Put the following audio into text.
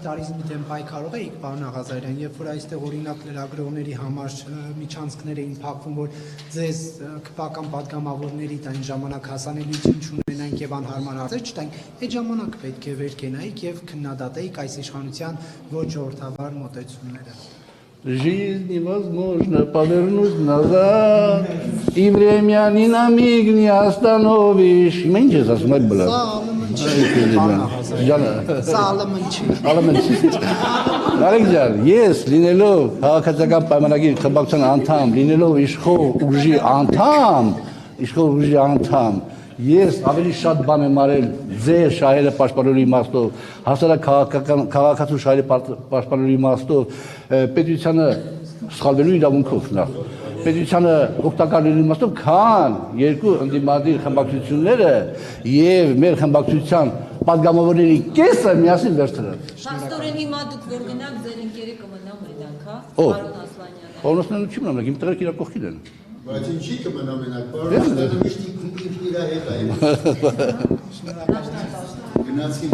ավտորիտարիզմի դեմ պայքարող եք, պարոն Աղազարյան, երբ որ այստեղ օրինակ լրագրողների համար միջանցքներ էին փակվում, որ ձեզ քպական պատգամավորներից այն ժամանակ հասանելիություն չունենանք եւ անհարմար հարցեր չտանք, այդ ժամանակ պետք է վեր կենայիք եւ քննադատեիք այս իշխանության ոչ ժողովրդավար մոտեցումները։ Жизнь невозможно повернуть назад, и время ни на миг не остановишь. Меньше засмать было. Ալեքսանդր, ես լինելով քաղաքացիական պայմանագիր խմբակցության անդամ, լինելով իշխող ուժի անդամ, ես ավելի շատ բան եմ արել ձեր շահերը պաշտպանելու իմաստով, հասարակ քաղաքացու շահերը պաշտպանելու իմաստով, պետությանը սխալվելու իրավունքով նախ, պետությանը օգտակար լինելու իմաստով, քան երկու ընդդիմադիր խմբակցությունները եւ մեր խմբակցության պատգամավորների կեսը միասին վերցրած։ Փաստորեն հիմա դուք որ գնաք ձեր ընկերը կմնա մենակ, հա, պարոն Ասլանյանը։ Պարոն Ասլանյանը չի մնա, իմ տղերք իրար կողքին են։ Բայց ինչի կմնա մենակ, պարոն Ասլանյանը միշտ ինքն իր հետ է։ Գնացին